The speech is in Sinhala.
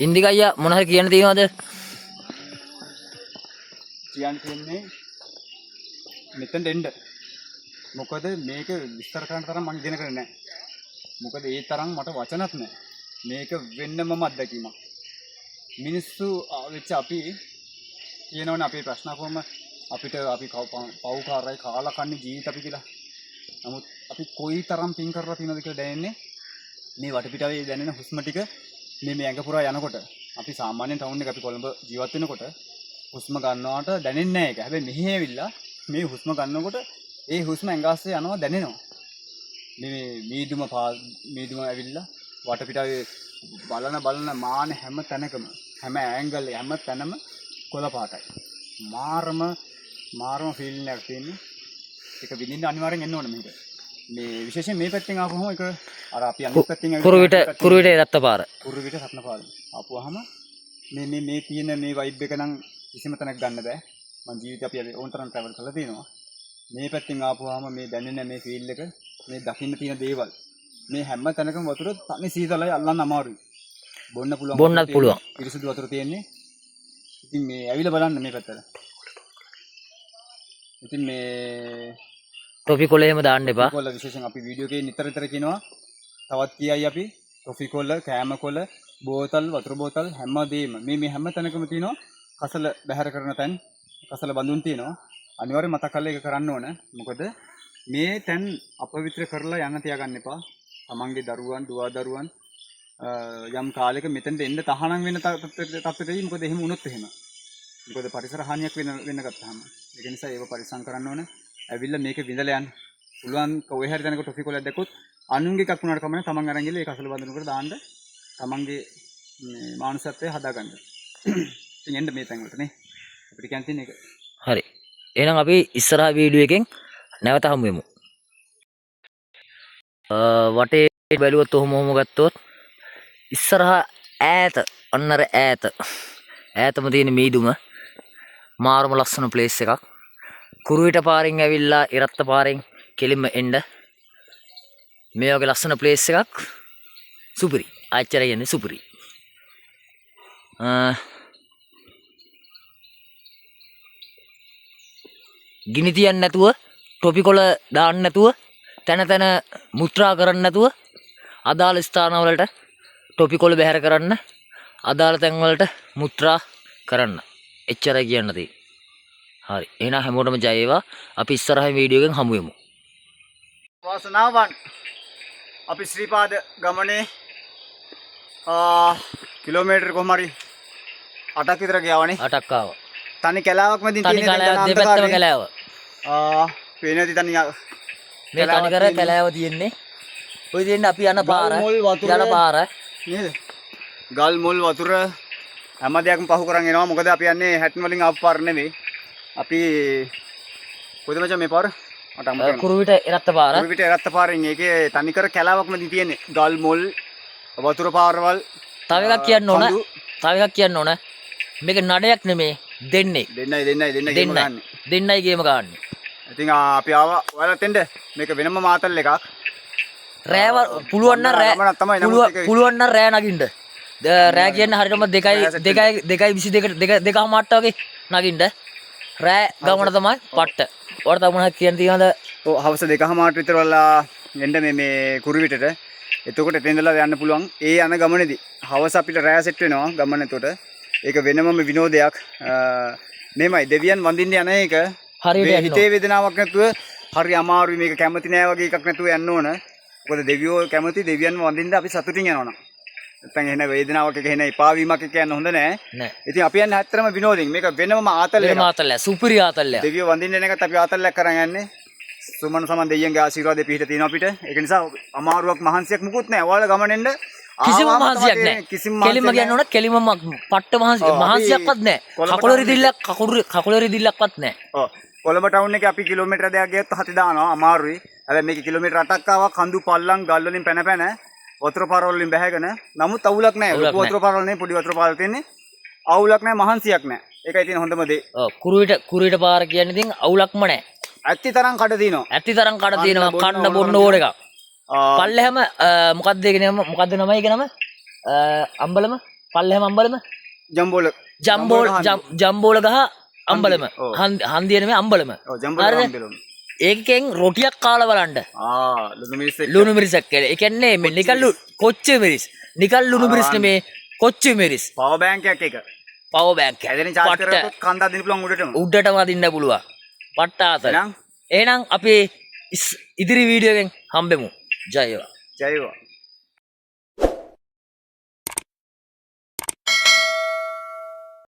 ඉන්දික අයියා මොන හරි කියන්න තියෙනවද? කියන්න තියෙන්නේ මෙතෙන්ට එන්න. මොකද මේක විස්තර කරන්න තරම් මම ඉගෙන ගන්න නැහැ. මොකද ඒ තරම් මට වචනත් නැහැ. මේක වෙන්නමම අත්දැකීමක්. මිනිස්සු වෙච්ච අපි කියනවනේ අපේ ප්‍රශ්න අපවම අපිට අපි පව්කාරයි කාලා කන්නේ ජීවිත අපි කියලා. නමුත් අපි කොයි තරම් පින් කරලා තියෙනවද කියලා දැනෙන්නේ මේ වටපිටාවේ දැනෙන හුස්ම ටික මේ ඇඟ පුරා යනකොට. අපි සාමාන්‍යයෙන් ටවුන් එක අපි කොළඹ ජීවත් වෙනකොට හුස්ම ගන්නවට දැනෙන්නේ නැහැ ඒක. හැබැයි මෙහි ඇවිල්ලා මේ හුස්ම ගන්නකොට ඒ හුස්ම ඇඟ ආස්සේ යනවා දැනෙනවා. මේ මීදුම ඇවිල්ලා වටපිටාවේ බලන මාන හැම තැනකම හැම ඇන්ගල් හැම තැනම කොළ පාටයි. මාරම ෆීලින් එකක් තියෙන්නේ. ඒක විඳින්න අනිවාර්යෙන් එන්න ඕනේ මේක. මේ විශේෂයෙන් මේ පැත්තෙන් ආපුවම ඒක අර අපි අනිත් පැත්තෙන් කුරුවිට රත්නපාර. කුරුවිට රත්නපාර. ආපුවාම මේ තියෙන මේ වයිබ් එක නම් කිසිම තැනක ගන්න බෑ. මම ජීවිතේ අපි ඕනතරම් ට්‍රැවල් කරලා තියෙනවා. මේ පැත්තෙන් ආපුවාම මේ දැනෙන මේ ෆීල් එක මේ දකින්න තියෙන දේවල් මේ හැම තැනකම වතුර තනි සීතලයි අල්ලන්න අමාරුයි. බොන්නත් පුළුවන්. පිරිසිදු වතුර තියෙන්නේ. ඉතින් මේ ඇවිල්ලා බලන්න මේ පැත්තට. ඉතින් මේ ටොෆි කොළ එහෙම දාන්න එපා. කොළ විශේෂයෙන් අපි වීඩියෝ එකේ නිතර කියනවා. තවත් කියයි අපි ටොෆි කොළ, කෑම කොළ, බෝතල්, වතුර බෝතල් හැමදේම මේ හැම තැනකම තියෙනවා කසල බැහැර කරන තැන්, කසල බඳුන් තියෙනවා. අනිවාර්යෙන් මතක් කරලා ඒක කරන්න ඕන. මොකද මේ තැන් අපවිත්‍ර කරලා යන්න තියාගන්න එපා. තමන්ගේ දරුවන්, දුවා දරුවන් යම් කාලයක මෙතෙන්ට එන්න තහනම් වෙන තත්ත්වෙදී මොකද එහෙම වුණොත් එහෙම. මොකද පරිසර හානියක් වෙන්න ගත්තාම. ඒක නිසා ඒව පරිස්සම් කරන්න ඕන. ඇවිල්ලා මේක විඳලා යන්න. පුළුවන් කොහේ හරි තැනක ටොෆි කොලයක් දැක්කොත් අනුන්ගේ එකක් වුණාට කමන්නේ තමන් අරන් ගිහලා ඒක අසල බඳුනකට දාන්න තමන්ගේ මේ මානසිකත්වය හදාගන්න. ඉතින් එන්න මේ තැන් වලට නේ. අපිට කියන්න තියෙන එක. හරි. එහෙනම් අපි ඉස්සරහා වීඩියෝ එකෙන් නැවත හමු වෙමු. වටේ බැලුවොත් ඔහොම ගත්තොත් ඉස්සරහා ඈත අන්නර ඈතම තියෙන මීදුම මාරම ලස්සන ප්ලේස් එකක්. කුරුවිට පාරෙන් ඇවිල්ලා ඉරත්ත පාරෙන් කෙලින්ම එන්න මේ වගේ ලස්සන ප්ලේස් එකක් සුපිරි. ආච්චර කියන්නේ සුපිරි. ගිනි තියන්න නැතුව ටොපි කොළ දාන්න නැතුව තැන තැන මුත්‍රා කරන්න නැතුව අදාළ ස්ථානවලට ටොපි කොළ බැහැර කරන්න අදාළ තැන් වලට මුත්‍රා කරන්න. එච්චරයි කියන්න තියෙන්නේ. හරි. එහෙනම් හැමෝටම ජය වේවා. අපි ඉස්සරහින් වීඩියෝ එකෙන් හමු වෙමු. වාසනාවන්. අපි ශ්‍රීපාද ගමනේ කිලෝමීටර් කොහම හරි 8ක් විතර ගියාවනේ. 8ක් ආවා. තනි කැලාවක් මැදින් තියෙන දෙපැත්තම කැලෑව. පේනදී තනි මේ තනි කර කැලෑව තියෙන්නේ. ඔය තියෙන්නේ අපි යන පාර. යන පාර නේද? ගල් මුල් වතුර හැම දෙයක්ම පහු කරන් එනවා. මොකද අපි යන්නේ හැටන් වලින් ආපු පාර නෙවෙයි. අපි කොහෙද මචං මේ පාර? මට අමතක. කුරුවිට එරත්ත පාර. කුරුවිට එරත්ත පාරෙන් ඒකේ තනි කර කැලාවක් මැදින් තියෙන්නේ. ගල් මුල් වතුර පාරවල්. තව එකක් කියන්න ඕන. මේක නඩයක් නෙමේ. දෙන්නයි ගේම ගන්න. ඉතින් අපි ආවා ඔයාලත් එන්න. මේක වෙනම මාතල් එකක්. රෑ පුළුවන් නම් රෑ නගින්න. රෑ කියන්නේ හරියටම 2:22 දෙකමාරට වගේ නගින්න. රෑ ගමන තමයි පට්ට. ඔයාලට මොනවද කියන්න තියෙනවද? ඔව් හවස 2:00 විතර වලා එන්න මේ කුරුවිටට. එතකොට එතෙන් ඉඳලා යන්න පුළුවන්. ඒ යන ගමනේදී හවස අපිට රෑ සෙට් වෙනවා ගමන එතකොට. ඒක වෙනමම විනෝදයක්. මේමයි දෙවියන් වඳින්න යන එක හරියට හිතේ වේදනාවක් නැතුව හරි අමාරුයි. මේක කැමති නෑ වගේ එකක් නැතුව යන්න ඕන. මොකද දෙවියෝ කැමති දෙවියන්ව වඳින්න අපි සතුටින් යනවනම්. නැත්නම් එහෙන වේදනාවක් එක එහෙන එපා වීමක් එක යන්න හොඳ නෑ. ඉතින් අපි යන්නේ ඇත්තටම විනෝදෙන්. මේක වෙනම ආතල්ලයක්. සුපිරි ආතල්ලයක්. දෙවියෝ වඳින්න එන එකත් අපි ආතල්ලයක් කරන් යන්නේ. සුමන සමන් දෙවියන්ගේ ආශිර්වාදේ පිහිට තියෙනවා අපිට. ඒක නිසා අමාරුවක් මහන්සියක් මුකුත් නෑ. ඔයාලා ගමන එන්න කිසිම මහන්සියක් නැහැ. කෙලිම කියන්න ඕන කෙලිම පට්ට මහන්සියක්වත් නැහැ. කකුල රිදිල්ලක්වත් නැහැ. ඔව්. කොළඹ ටවුන් එකේ අපි කිලෝමීටර දෙකක් ගියත් හති දානවා අමාරුයි. හැබැයි මේක කිලෝමීටර 8ක් ආවා කඳු පල්ලම් ගල් වලින් පැන වතුර පාරවල් වලින් බැහැගෙන. නමුත් අවුලක් නැහැ. ලොකු වතුර පාරවල් නෙවෙයි පොඩි වතුර පාරවල් තියෙන්නේ. අවුලක් නැහැ මහන්සියක් නැහැ. ඒකයි තියෙන හොඳම දේ. කුරුවිට පාර කියන්නේ ඉතින් අවුලක්ම නැහැ. ඇත්ති තරම් කඩ දිනනවා. ඇති තරම් කඩ තියෙනවා කන්න බොන්න ඕන එකක්. පල්ලෙහම මොකක්ද ඒකේ නම මොකක්ද නම ඒකේ නම අම්බලම පල්ලෙහම අම්බලම ජම්බෝල ජම්බෝල ගහ අම්බලම හන්දිය නෙමෙයි අම්බලම. ඔව් ජම්බෝල අම්බලම. ඒකෙන් රොටියක් කාලා බලන්න. ලුණු මිරිස් එක්ක. ලුණු මිරිසක් කියලා. ඒ කියන්නේ මේ නිකන් කොච්චි මිරිස්. නිකන් ලුණු මිරිස් නෙමේ කොච්චි මිරිස්. පවර් බෑන්ක් එකක් එක. පවර් බෑන්ක් එක. ඇදෙන චාර්ජ් කරගත්තොත් කන්දක් දින්න පුළුවන් උඩටම. උඩටම අදින්න පුළුවන්. පට්ටාත. එහෙනම් අපි ඉදිරි වීඩියෝ එකෙන් හම්බෙමු. ජය වේවා. ජය වේවා.